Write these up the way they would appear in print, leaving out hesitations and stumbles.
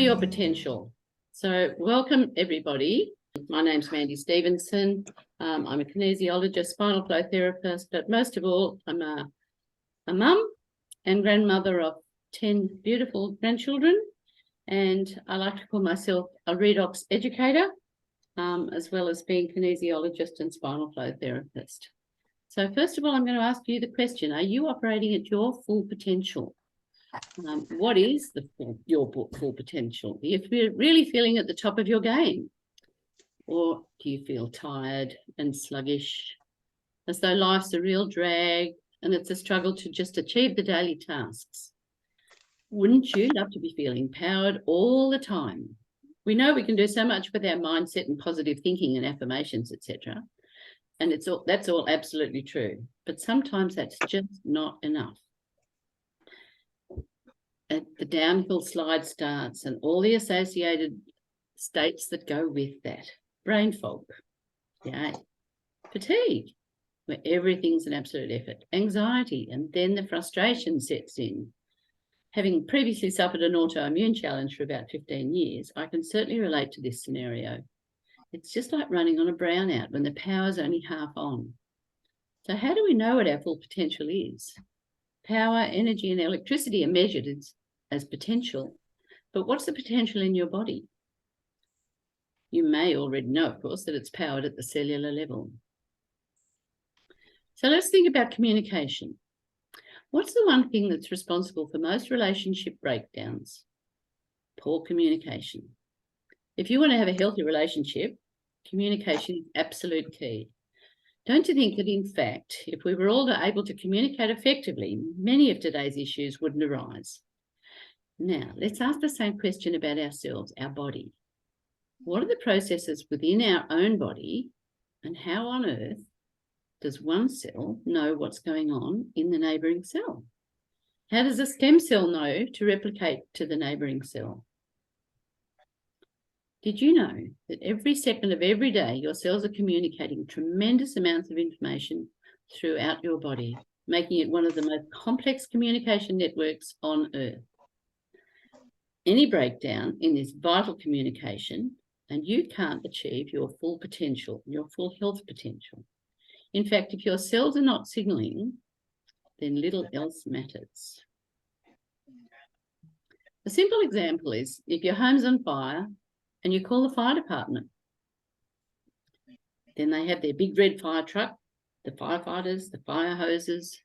your potential. So welcome everybody. My name's Mandy Stevenson. I'm a kinesiologist, spinal flow therapist, but most of all, I'm a mum and grandmother of 10 beautiful grandchildren. And I like to call myself a Redox educator, as well as being kinesiologist and spinal flow therapist. So first of all, I'm going to ask you the question, are you operating at your full potential? What is your full potential? If you're really feeling at the top of your game, or do you feel tired and sluggish, as though life's a real drag and it's a struggle to just achieve the daily tasks? Wouldn't you love to be feeling powered all the time? We know we can do so much with our mindset and positive thinking and affirmations, etc. And that's all absolutely true. But sometimes that's just not enough. The downhill slide starts and all the associated states that go with that. Brain fog, fatigue, where everything's an absolute effort, anxiety, and then the frustration sets in. Having previously suffered an autoimmune challenge for about 15 years, I can certainly relate to this scenario. It's just like running on a brownout when the power's only half on. So how do we know what our full potential is? Power, energy, and electricity are measured as potential, but what's the potential in your body? You may already know, of course, that it's powered at the cellular level. So let's think about communication. What's the one thing that's responsible for most relationship breakdowns? Poor communication. If you want to have a healthy relationship, communication is absolute key. Don't you think that, in fact, if we were all able to communicate effectively, many of today's issues wouldn't arise? Now, let's ask the same question about ourselves, our body. What are the processes within our own body, and how on earth does one cell know what's going on in the neighbouring cell? How does a stem cell know to replicate to the neighbouring cell? Did you know that every second of every day your cells are communicating tremendous amounts of information throughout your body, making it one of the most complex communication networks on Earth? Any breakdown in this vital communication, and you can't achieve your full potential, your full health potential. In fact, if your cells are not signalling, then little else matters. A simple example is if your home's on fire and you call the fire department. Then they have their big red fire truck, the firefighters, the fire hoses,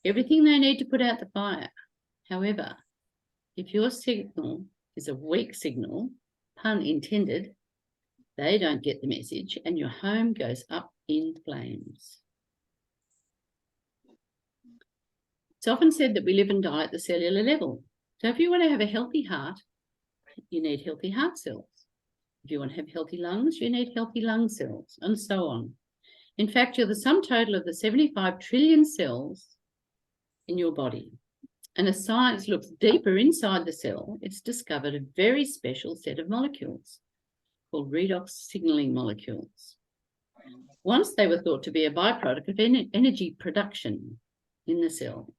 everything they need to put out the fire. However, if your signal is a weak signal, pun intended, they don't get the message and your home goes up in flames. It's often said that we live and die at the cellular level. So if you want to have a healthy heart, you need healthy heart cells. If you want to have healthy lungs, you need healthy lung cells, and so on. In fact, you're the sum total of the 75 trillion cells in your body. And as science looks deeper inside the cell, it's discovered a very special set of molecules called redox signaling molecules. Once they were thought to be a byproduct of energy production in the cell.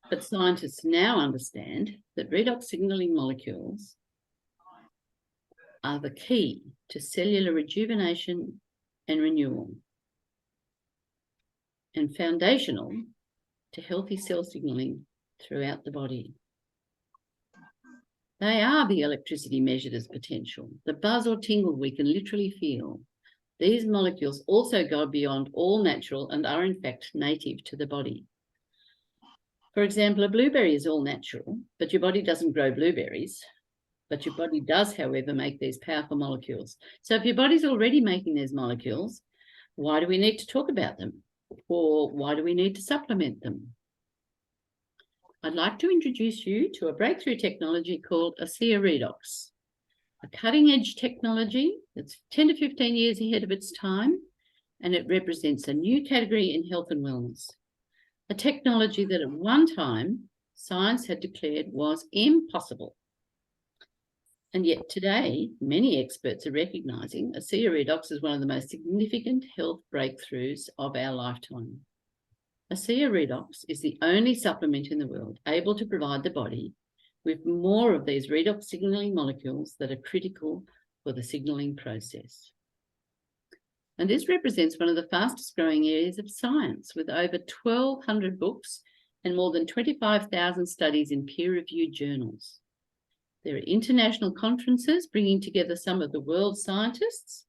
But scientists now understand that redox signaling molecules are the key to cellular rejuvenation and renewal, and foundational to healthy cell signaling throughout the body. They are the electricity measured as potential, the buzz or tingle we can literally feel. These molecules also go beyond all natural and are in fact native to the body. For example, a blueberry is all natural, but your body doesn't grow blueberries. But your body does, however, make these powerful molecules. So if your body's already making these molecules, why do we need to talk about them? Or why do we need to supplement them? I'd like to introduce you to a breakthrough technology called ASEA Redox, a cutting-edge technology that's 10 to 15 years ahead of its time, and it represents a new category in health and wellness, a technology that at one time science had declared was impossible. And yet today, many experts are recognising ASEA Redox is one of the most significant health breakthroughs of our lifetime. ASEA Redox is the only supplement in the world able to provide the body with more of these redox signaling molecules that are critical for the signaling process. And this represents one of the fastest growing areas of science, with over 1,200 books and more than 25,000 studies in peer-reviewed journals. There are international conferences bringing together some of the world's scientists,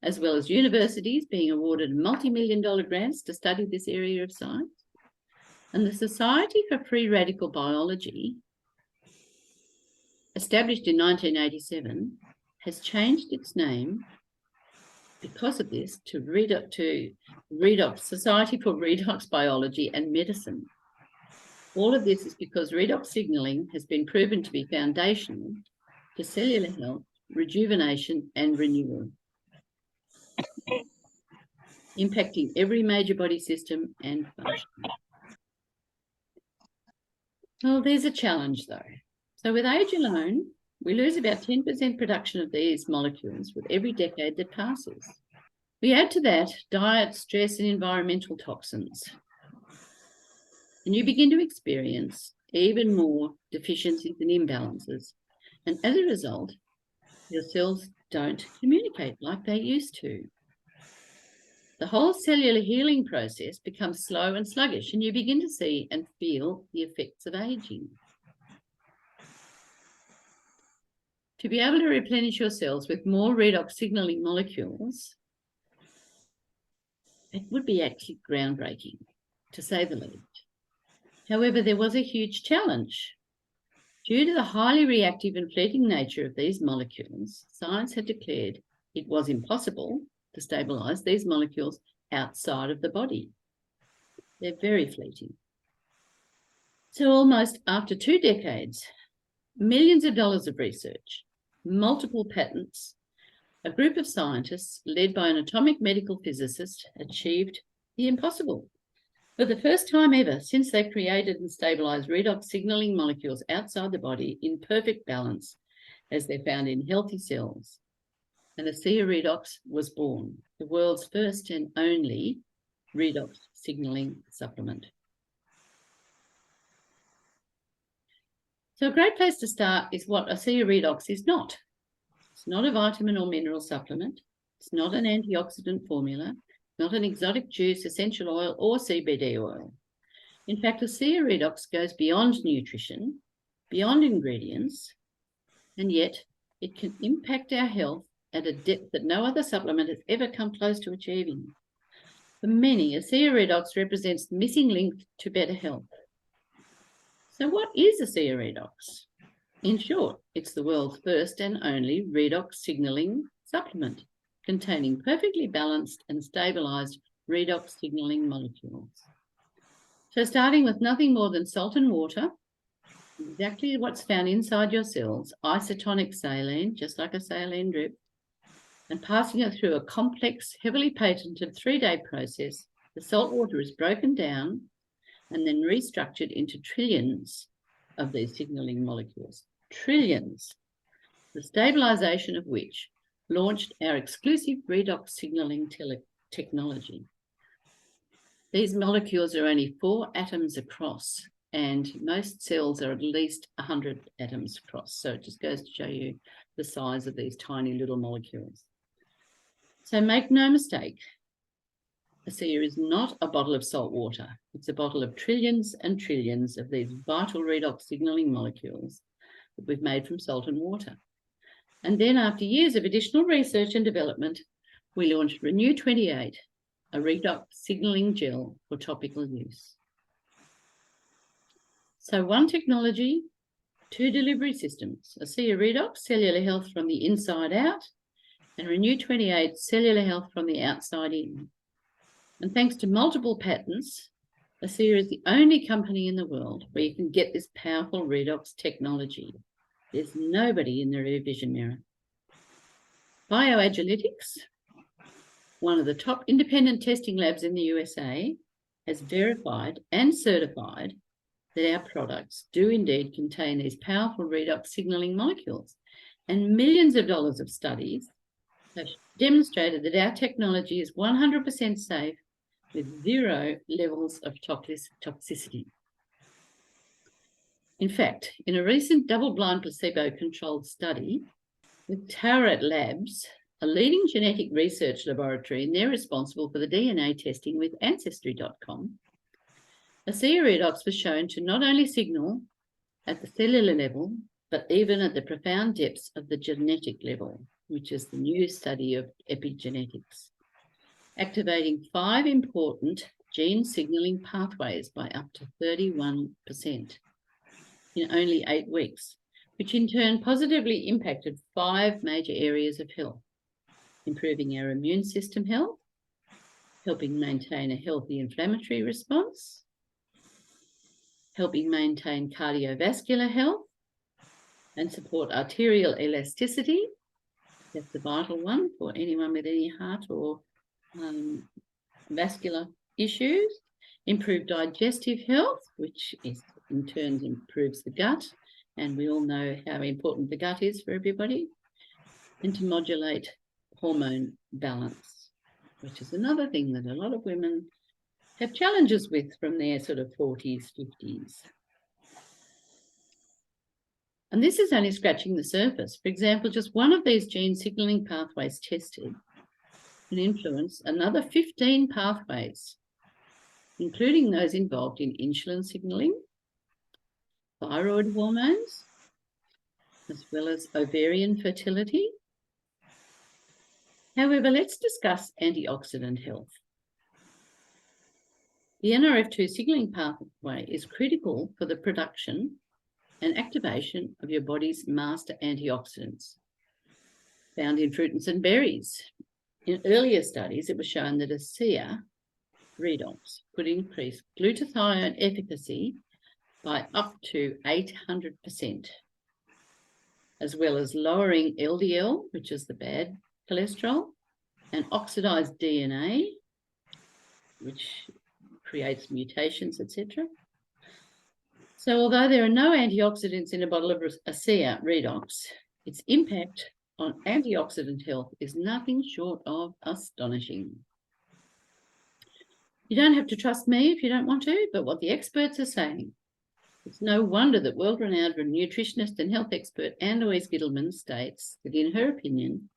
as well as universities being awarded multi-million-dollar grants to study this area of science. And the Society for Free Radical Biology, established in 1987, has changed its name because of this to Redox, Society for Redox Biology and Medicine. All of this is because redox signaling has been proven to be foundational to cellular health, rejuvenation, and renewal, impacting every major body system and function. Well, there's a challenge though. So with age alone, we lose about 10% production of these molecules with every decade that passes. We add to that diet, stress, and environmental toxins, and you begin to experience even more deficiencies and imbalances. And as a result, your cells don't communicate like they used to. The whole cellular healing process becomes slow and sluggish, and you begin to see and feel the effects of aging. To be able to replenish your cells with more redox signaling molecules, it would be actually groundbreaking, to say the least. However, there was a huge challenge. Due to the highly reactive and fleeting nature of these molecules, science had declared it was impossible to stabilize these molecules outside of the body. They're very fleeting. So almost after 2 decades, millions of dollars of research, multiple patents, a group of scientists led by an atomic medical physicist achieved the impossible. For the first time ever since they created and stabilized redox signaling molecules outside the body in perfect balance, as they're found in healthy cells, and ASEA Redox was born, the world's first and only redox signaling supplement. So a great place to start is what ASEA Redox is not. It's not a vitamin or mineral supplement. It's not an antioxidant formula, not an exotic juice, essential oil, or CBD oil. In fact, ASEA Redox goes beyond nutrition, beyond ingredients, and yet it can impact our health at a depth that no other supplement has ever come close to achieving. For many, ASEA Redox represents the missing link to better health. So what is ASEA Redox? In short, it's the world's first and only redox signaling supplement, containing perfectly balanced and stabilized redox signaling molecules. So starting with nothing more than salt and water, exactly what's found inside your cells, isotonic saline, just like a saline drip, and passing it through a complex, heavily patented 3-day process, the salt water is broken down and then restructured into trillions of these signaling molecules. Trillions, the stabilization of which launched our exclusive redox signaling technology. These molecules are only 4 atoms across, and most cells are at least 100 atoms across. So it just goes to show you the size of these tiny little molecules. So make no mistake, ASEA is not a bottle of salt water. It's a bottle of trillions and trillions of these vital redox signaling molecules that we've made from salt and water. And then after years of additional research and development, we launched Renew 28, a redox signaling gel for topical use. So 1 technology, 2 delivery systems, ASEA Redox, cellular health from the inside out, and Renew 28, cellular health from the outside in. And thanks to multiple patents, ASEA is the only company in the world where you can get this powerful redox technology. There's nobody in the rear vision mirror. BioAgilytix, one of the top independent testing labs in the USA, has verified and certified that our products do indeed contain these powerful redox signaling molecules. And millions of dollars of studies have demonstrated that our technology is 100% safe with 0 levels of toxicity. In fact, in a recent double-blind placebo-controlled study with Taurat Labs, a leading genetic research laboratory, and they're responsible for the DNA testing with Ancestry.com, ASEA Redox was shown to not only signal at the cellular level, but even at the profound depths of the genetic level, which is the new study of epigenetics, activating 5 important gene signaling pathways by up to 31% in only 8 weeks, which in turn positively impacted 5 major areas of health: improving our immune system health, helping maintain a healthy inflammatory response, helping maintain cardiovascular health and support arterial elasticity. That's a vital one for anyone with any heart or vascular issues. Improve digestive health, which in turn improves the gut, and we all know how important the gut is for everybody. And to modulate hormone balance, which is another thing that a lot of women have challenges with from their sort of 40s, 50s. And this is only scratching the surface. For example, just one of these gene signaling pathways tested can influence another 15 pathways, including those involved in insulin signaling, thyroid hormones, as well as ovarian fertility. However, let's discuss antioxidant health. The NRF2 signaling pathway is critical for the production and activation of your body's master antioxidants found in fruits and berries. In earlier studies, it was shown that ASEA Redox could increase glutathione efficacy by up to 800%, as well as lowering LDL, which is the bad cholesterol, and oxidized DNA, which creates mutations, etc. So although there are no antioxidants in a bottle of ASEA Redox, its impact on antioxidant health is nothing short of astonishing. You don't have to trust me if you don't want to, but what the experts are saying, it's no wonder that world-renowned nutritionist and health expert Anne-Louise Gittleman states that, in her opinion,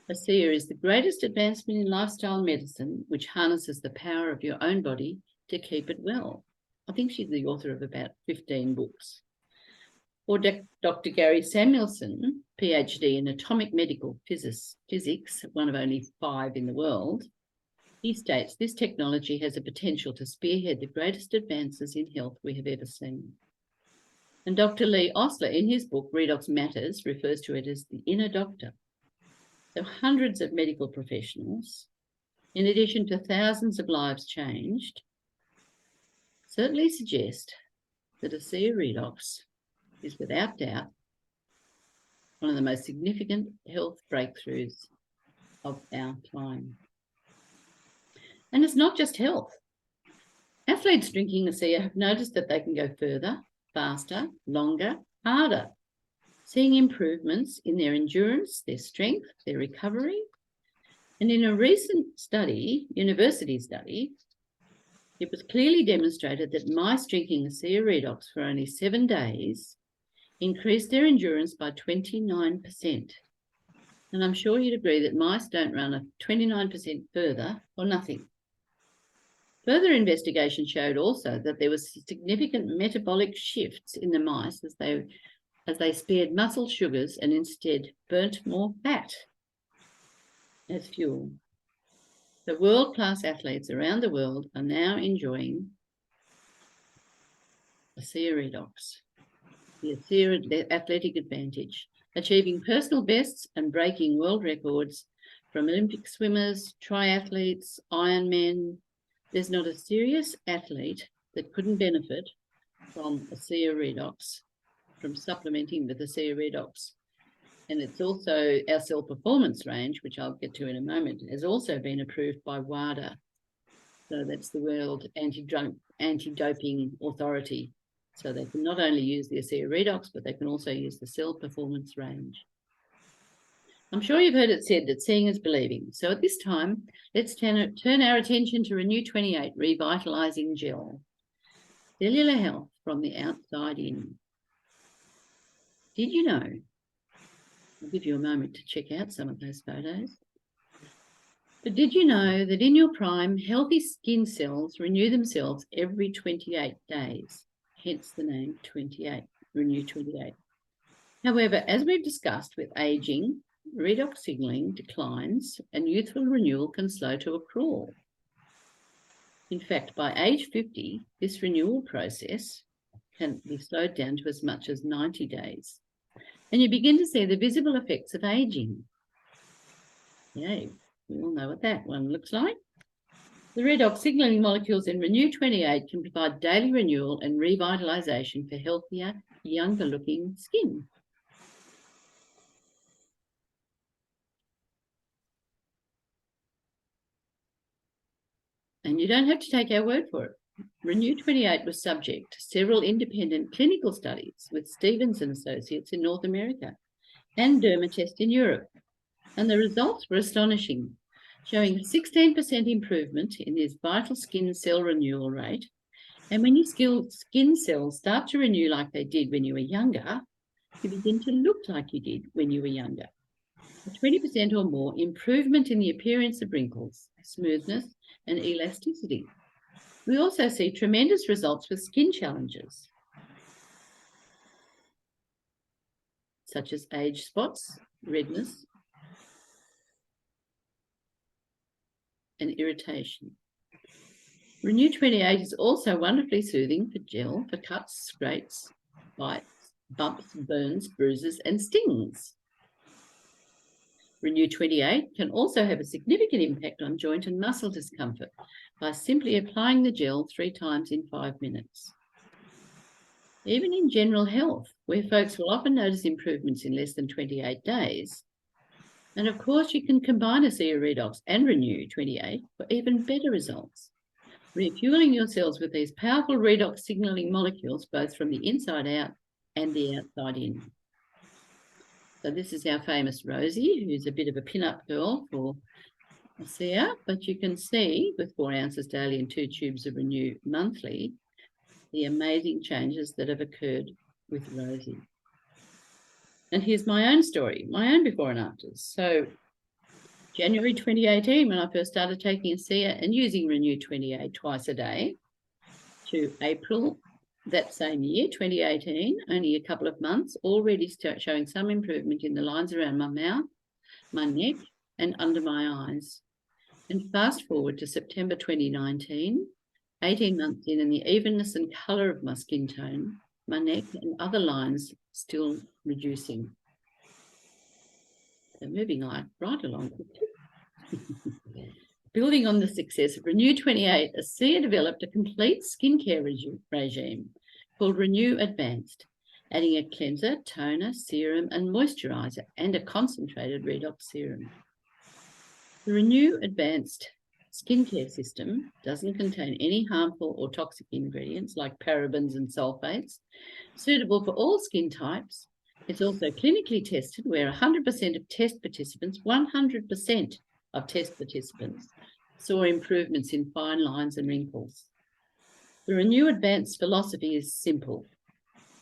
ASEA is the greatest advancement in lifestyle medicine, which harnesses the power of your own body to keep it well. I think she's the author of about 15 books. Or Dr. Gary Samuelson, PhD in atomic medical physics, one of only 5 in the world, he states this technology has a potential to spearhead the greatest advances in health we have ever seen. And Dr. Lee Osler, in his book, Redox Matters, refers to it as the inner doctor. So hundreds of medical professionals, in addition to thousands of lives changed, certainly suggest that ASEA Redox is without doubt one of the most significant health breakthroughs of our time. And it's not just health. Athletes drinking ASEA have noticed that they can go further, faster, longer, harder, seeing improvements in their endurance, their strength, their recovery. And in a recent study, university study, it was clearly demonstrated that mice drinking ASEA Redox for only 7 days increased their endurance by 29%. And I'm sure you'd agree that mice don't run a 29% further for nothing. Further investigation showed also that there was significant metabolic shifts in the mice as they spared muscle sugars and instead burnt more fat as fuel. The world-class athletes around the world are now enjoying ASEA Redox, the ASEA Athletic Advantage, achieving personal bests and breaking world records from Olympic swimmers, triathletes, Ironmen. There's not a serious athlete that couldn't benefit from ASEA Redox, from supplementing with ASEA Redox. And it's also our cell performance range, which I'll get to in a moment, has also been approved by WADA. So that's the World Anti-Doping Authority. So they can not only use the ASEA Redox, but they can also use the cell performance range. I'm sure you've heard it said that seeing is believing. So at this time, let's turn our attention to Renew 28 Revitalizing Gel. Cellular health from the outside in. did you know, I'll give you a moment to check out some of those photos, but did you know that in your prime, healthy skin cells renew themselves every 28 days, hence the name 28, Renew 28. However, as we've discussed with aging, redox signaling declines and youthful renewal can slow to a crawl. In fact, by age 50, this renewal process can be slowed down to as much as 90 days. And you begin to see the visible effects of aging. Yay, we all know what that one looks like. The redox signaling molecules in Renew 28 can provide daily renewal and revitalization for healthier, younger looking skin. And you don't have to take our word for it. Renew 28 was subject to several independent clinical studies with Stevens and Associates in North America and Dermatest in Europe. And the results were astonishing, showing a 16% improvement in this vital skin cell renewal rate. And when your skin cells start to renew like they did when you were younger, you begin to look like you did when you were younger. A 20% or more improvement in the appearance of wrinkles, smoothness, and elasticity. We also see tremendous results with skin challenges, such as age spots, redness, and irritation. Renew 28 is also wonderfully soothing for gel for cuts, scrapes, bites, bumps, burns, bruises, and stings. Renew 28 can also have a significant impact on joint and muscle discomfort by simply applying the gel 3 times in 5 minutes. Even in general health, where folks will often notice improvements in less than 28 days. And of course, you can combine ASEA Redox and Renew 28 for even better results, refueling your cells with these powerful redox signaling molecules, both from the inside out and the outside in. So this is our famous Rosie, who's a bit of a pin-up girl for ASEA, but you can see with 4 ounces daily and 2 tubes of Renew monthly, the amazing changes that have occurred with Rosie. And here's my own story, my own before and afters. So January 2018, when I first started taking ASEA and using Renew 28 twice a day, to April that same year, 2018, only a couple of months, already showing some improvement in the lines around my mouth, my neck, and under my eyes. And fast forward to September 2019, 18 months in, and the evenness and colour of my skin tone, my neck and other lines still reducing. So moving right along. Building on the success of Renew 28, ASEA developed a complete skincare regime called Renew Advanced, adding a cleanser, toner, serum, and moisturiser, and a concentrated redox serum. The Renew Advanced skincare system doesn't contain any harmful or toxic ingredients like parabens and sulfates, suitable for all skin types. It's also clinically tested, where 100% of test participants, 100% of test participants saw improvements in fine lines and wrinkles. The Renew Advanced philosophy is simple.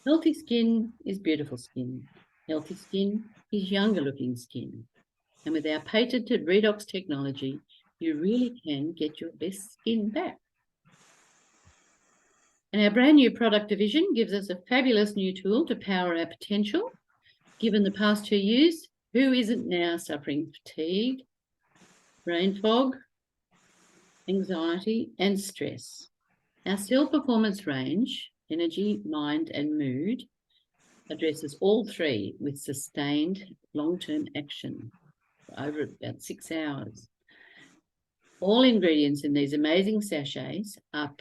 Healthy skin is beautiful skin. Healthy skin is younger looking skin. And with our patented redox technology, you really can get your best skin back. And our brand new product division gives us a fabulous new tool to power our potential. Given the past 2 years, who isn't now suffering fatigue, brain fog, anxiety, and stress? Our Cell Performance range, energy, mind, and mood, addresses all 3 with sustained long-term action for over about 6 hours. All ingredients in these amazing sachets are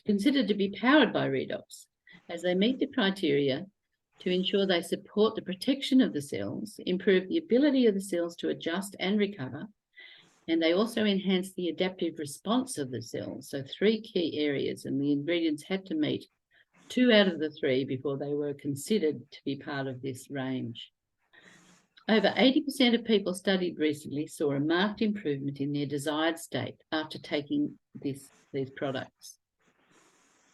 considered to be powered by redox, as they meet the criteria to ensure they support the protection of the cells, improve the ability of the cells to adjust and recover, and they also enhance the adaptive response of the cells. So 3 key areas, and the ingredients had to meet 2 out of the 3 before they were considered to be part of this range. Over 80% of people studied recently saw a marked improvement in their desired state after taking these products.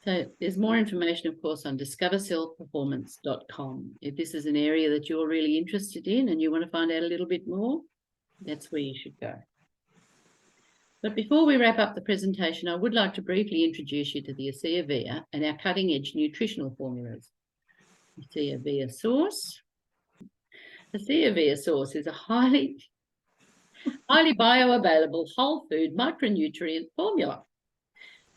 So there's more information, of course, on discovercellperformance.com. If this is an area that you're really interested in and you want to find out a little bit more, that's where you should go. But before we wrap up the presentation, I would like to briefly introduce you to the ASEA Via and our cutting-edge nutritional formulas. ASEA Via Source. ASEA Via Source is a highly bioavailable whole food micronutrient formula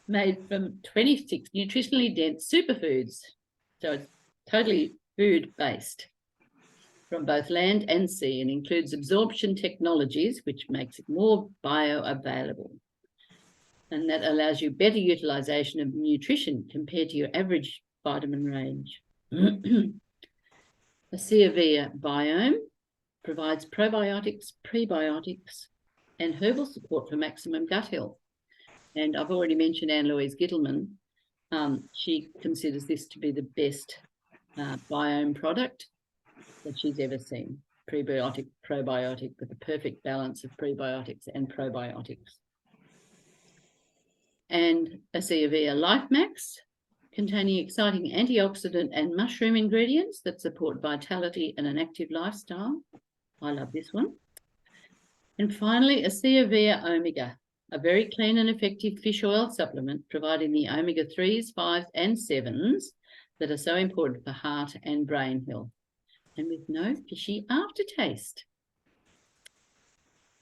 made from 26 nutritionally dense superfoods. So it's totally food-based from both land and sea, and includes absorption technologies, which makes it more bioavailable. And that allows you better utilization of nutrition compared to your average vitamin range. ASEA Via Biome provides probiotics, prebiotics, and herbal support for maximum gut health. And I've already mentioned Anne-Louise Gittleman. She considers this to be the best biome product that she's ever seen. Prebiotic, probiotic, with the perfect balance of prebiotics and probiotics. And ASEA Via Life Max, containing exciting antioxidant and mushroom ingredients that support vitality and an active lifestyle. I love this one. And finally, ASEA Via Omega, a very clean and effective fish oil supplement, providing the omega-3s, 5s, and 7s that are so important for heart and brain health, and with no fishy aftertaste.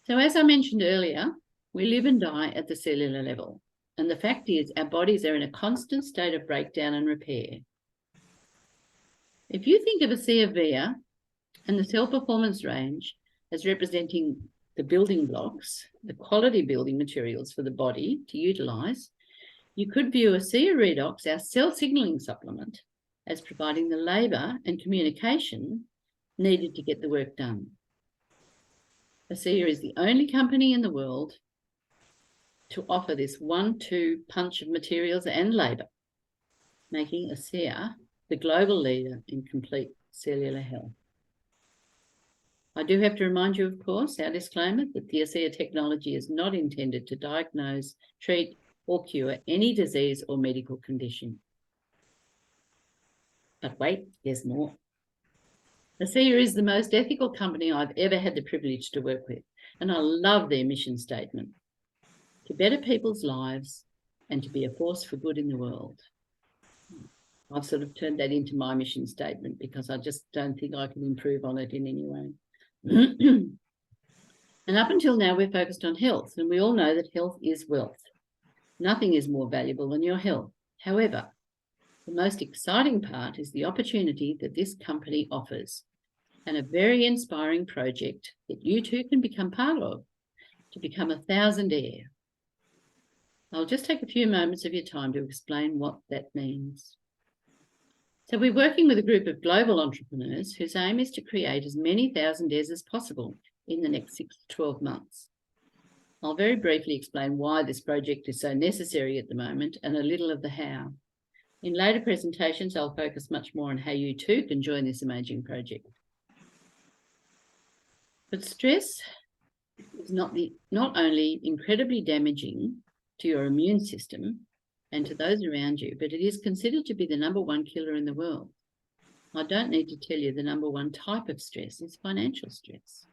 So as I mentioned earlier, we live and die at the cellular level. And the fact is, our bodies are in a constant state of breakdown and repair. If you think of ASEA Via and the Cell Performance range as representing the building blocks, the quality building materials for the body to utilize, you could view ASEA Redox, our cell signaling supplement, as providing the labour and communication needed to get the work done. ASEA is the only company in the world to offer this 1-2 punch of materials and labour, making ASEA the global leader in complete cellular health. I do have to remind you, of course, our disclaimer that the ASEA technology is not intended to diagnose, treat, or cure any disease or medical condition. But wait, there's more. ASEA is the most ethical company I've ever had the privilege to work with, and I love their mission statement: to better people's lives and to be a force for good in the world. I've sort of turned that into my mission statement because I just don't think I can improve on it in any way. And up until now, we're focused on health, and we all know that health is wealth. Nothing is more valuable than your health. However, the most exciting part is the opportunity that this company offers, and a very inspiring project that you too can become part of, to become a thousandaire. I'll just take a few moments of your time to explain what that means. So we're working with a group of global entrepreneurs whose aim is to create as many thousandaires as possible in the next 6 to 12 months. I'll very briefly explain why this project is so necessary at the moment and a little of the how. In later presentations, I'll focus much more on how you too can join this amazing project. But stress is not only incredibly damaging to your immune system and to those around you, but it is considered to be the #1 killer in the world. I don't need to tell you the #1 type of stress is financial stress.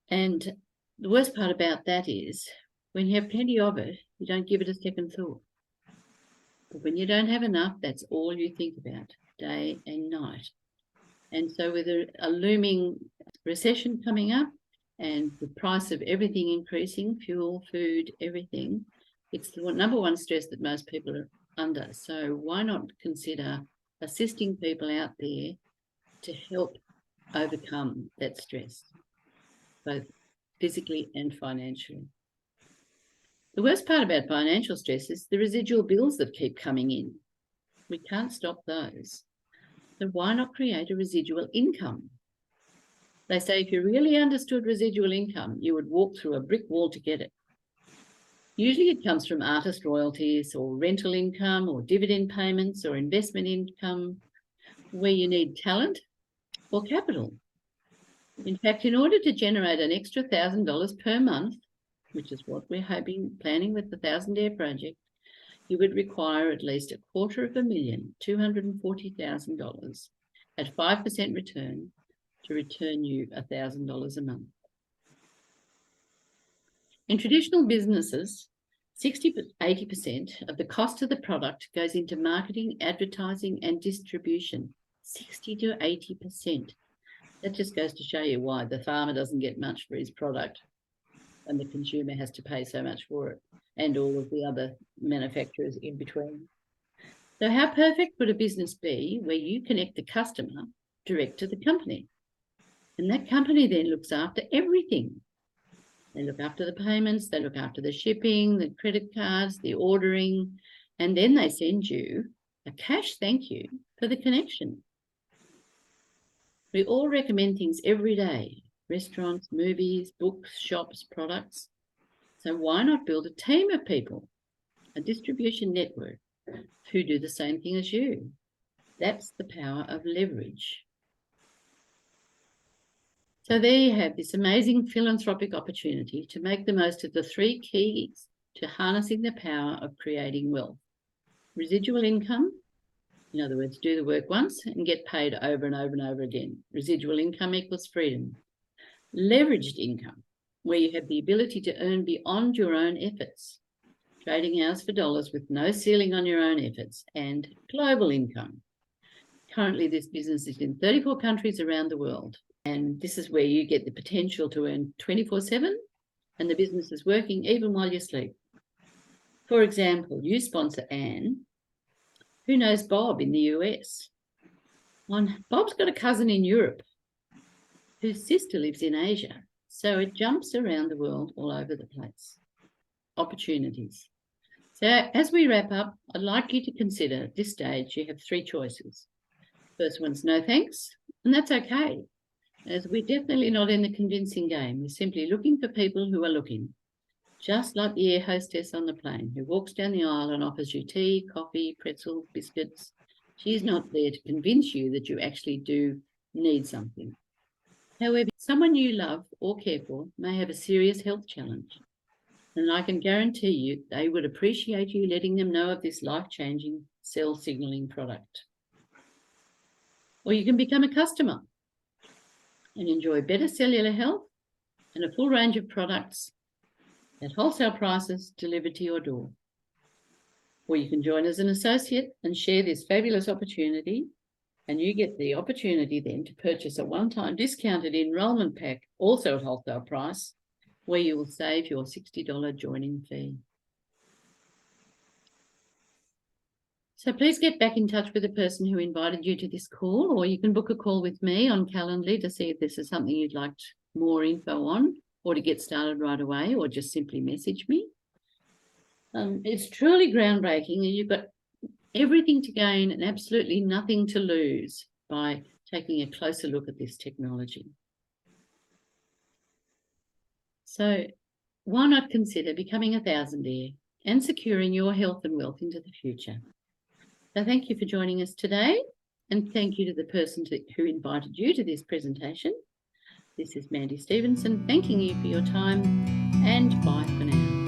And the worst part about that is when you have plenty of it, you don't give it a second thought. But when you don't have enough, that's all you think about day and night. And so with a looming recession coming up, and the price of everything increasing, fuel, food, everything, it's the #1 stress that most people are under. So why not consider assisting people out there to help overcome that stress, both physically and financially? The worst part about financial stress is the residual bills that keep coming in. We can't stop those. So why not create a residual income? They say if you really understood residual income, you would walk through a brick wall to get it. Usually it comes from artist royalties or rental income or dividend payments or investment income, where you need talent or capital. In fact, in order to generate an extra $1,000 per month, which is what we're planning with the 1,000 Air Project, you would require at least $240,000 at 5% return to return you $1,000 a month. In traditional businesses, 60 to 80% of the cost of the product goes into marketing, advertising, and distribution. 60 to 80%. That just goes to show you why the farmer doesn't get much for his product and the consumer has to pay so much for it, and all of the other manufacturers in between. So how perfect would a business be where you connect the customer direct to the company? And that company then looks after everything. They look after the payments, they look after the shipping, the credit cards, the ordering, and then they send you a cash thank you for the connection. We all recommend things every day: restaurants, movies, books, shops, products. So why not build a team of people, a distribution network, who do the same thing as you? That's the power of leverage. So there you have this amazing philanthropic opportunity to make the most of the 3 keys to harnessing the power of creating wealth. Residual income, in other words, do the work once and get paid over and over and over again. Residual income equals freedom. Leveraged income, where you have the ability to earn beyond your own efforts. Trading hours for dollars with no ceiling on your own efforts. And global income. Currently, this business is in 34 countries around the world. And this is where you get the potential to earn 24/7, and the business is working even while you sleep. For example, you sponsor Anne, who knows Bob in the US. Bob's got a cousin in Europe whose sister lives in Asia. So it jumps around the world all over the place. Opportunities. So as we wrap up, I'd like you to consider at this stage you have 3 choices. First one's no thanks, and that's okay, as we're definitely not in the convincing game. We're simply looking for people who are looking, just like the air hostess on the plane who walks down the aisle and offers you tea, coffee, pretzels, biscuits. She's not there to convince you that you actually do need something. However, someone you love or care for may have a serious health challenge, and I can guarantee you they would appreciate you letting them know of this life-changing cell signaling product. Or you can become a customer and enjoy better cellular health and a full range of products at wholesale prices delivered to your door. Or you can join as an associate and share this fabulous opportunity, and you get the opportunity then to purchase a one-time discounted enrollment pack, also at wholesale price, where you will save your $60 joining fee. So please get back in touch with the person who invited you to this call, or you can book a call with me on Calendly to see if this is something you'd like more info on, or to get started right away, or just simply message me. It's truly groundbreaking, and you've got everything to gain and absolutely nothing to lose by taking a closer look at this technology. So why not consider becoming a 1,000-aire and securing your health and wealth into the future? So thank you for joining us today, and thank you to the person who invited you to this presentation. This is Mandy Stevenson thanking you for your time, and bye for now.